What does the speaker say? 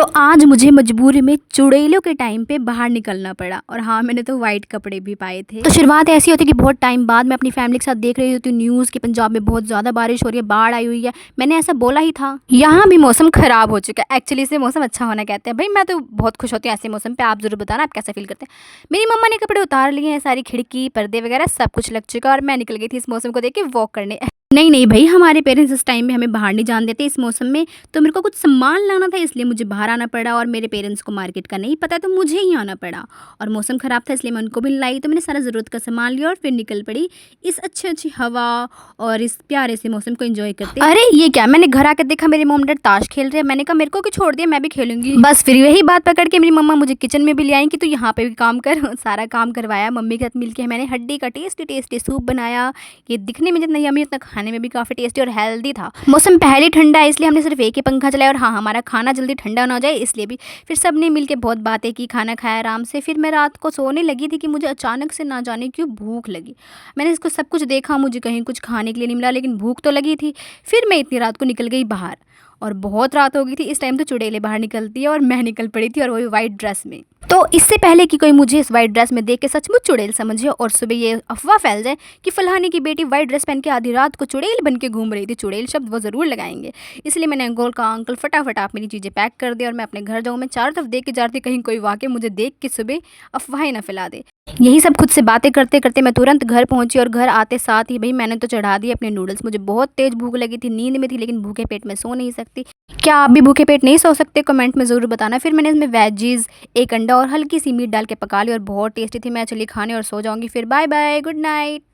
तो आज मुझे मजबूरी में चुड़ैलों के टाइम पे बाहर निकलना पड़ा और हाँ, मैंने तो वाइट कपड़े भी पाए थे। तो शुरुआत ऐसी होती है कि बहुत टाइम बाद मैं अपनी फैमिली के साथ देख रही होती हूँ न्यूज़ कि पंजाब में बहुत ज़्यादा बारिश हो रही है, बाढ़ आई हुई है। मैंने ऐसा बोला ही था। यहाँ भी मौसम ख़राब हो चुका है। एक्चुअली इसे मौसम अच्छा होना कहते हैं। भाई मैं तो बहुत खुश होती हूँ ऐसे मौसम पे। आप ज़रूर बताना आप कैसा फील करते हैं। मेरी मम्मा ने कपड़े उतार लिए हैं, सारी खिड़की पर्दे वगैरह सब कुछ लग चुका है और मैं निकल गई थी इस मौसम को देख के वॉक करने। नहीं नहीं भाई, हमारे पेरेंट्स इस टाइम में हमें बाहर नहीं जाने देते इस मौसम में। तो मेरे को कुछ सामान लाना था इसलिए मुझे बाहर आना पड़ा और मेरे पेरेंट्स को मार्केट का नहीं पता तो मुझे ही आना पड़ा। और मौसम ख़राब था इसलिए मैं उनको भी नहीं लाई, तो मैंने सारा ज़रूरत का सामान लिया और फिर निकल पड़ी इस अच्छी हवा और इस प्यारे से मौसम को एंजॉय करते। अरे ये क्या, मैंने घर आकर देखा मेरे मॉम डैड ताश खेल रहे हैं। मैंने कहा मेरे को क्यों छोड़ दिया, मैं भी खेलूंगी। बस फिर वही बात पकड़ के मेरी मम्मा मुझे किचन में भी ले आई कि तू यहाँ पे भी काम कर। सारा काम करवाया मम्मी के साथ मिलके मैंने हड्डी का टेस्टी टेस्टी सूप बनाया। ये दिखने में जितना यम्मी उतना खाने में भी काफ़ी टेस्टी और हेल्दी था। मौसम पहले ठंडा है इसलिए हमने सिर्फ एक ही पंखा चलाया और हाँ, हमारा खाना जल्दी ठंडा ना हो जाए इसलिए भी। फिर सब ने मिलके बहुत बातें की, खाना खाया आराम से। फिर मैं रात को सोने लगी थी कि मुझे अचानक से ना जाने क्यों भूख लगी। मैंने इसको सब कुछ देखा, मुझे कहीं कुछ खाने के लिए नहीं मिला लेकिन भूख तो लगी थी। फिर मैं इतनी रात को निकल गई बाहर और बहुत रात हो गई थी। इस टाइम तो चुड़ैलें बाहर निकलती है और मैं निकल पड़ी थी और वही वाइट ड्रेस में। तो इससे पहले कि कोई मुझे इस वाइट ड्रेस में देख के सचमुच चुड़ैल समझे और सुबह ये अफवाह फैल जाए कि फलाने की बेटी वाइट ड्रेस पहन के आधी रात को चुड़ैल बन के घूम रही थी, चुड़ैल शब्द वो ज़रूर लगाएंगे। इसलिए मैंने अंकल का अंकल फटाफट आप मेरी चीज़ें पैक कर दे और मैं अपने घर जाऊँ। मैं चारों तरफ देख के जा रही थी कहीं कोई वाकई मुझे देख के सुबह अफवाहें ना फैला दे। यही सब खुद से बातें करते करते मैं तुरंत घर पहुंची और घर आते साथ ही भाई मैंने तो चढ़ा दिए अपने नूडल्स। मुझे बहुत तेज़ भूख लगी थी, नींद में थी लेकिन भूखे पेट में सो नहीं सकती। क्या आप भी भूखे पेट नहीं सो सकते? कमेंट में ज़रूर बताना। फिर मैंने इसमें वेजीज, एक अंडा और हल्की सी मीट डाल के पका ली और बहुत टेस्टी थी। मैं चली खाने और सो जाऊंगी। फिर बाय बाय, गुड नाइट।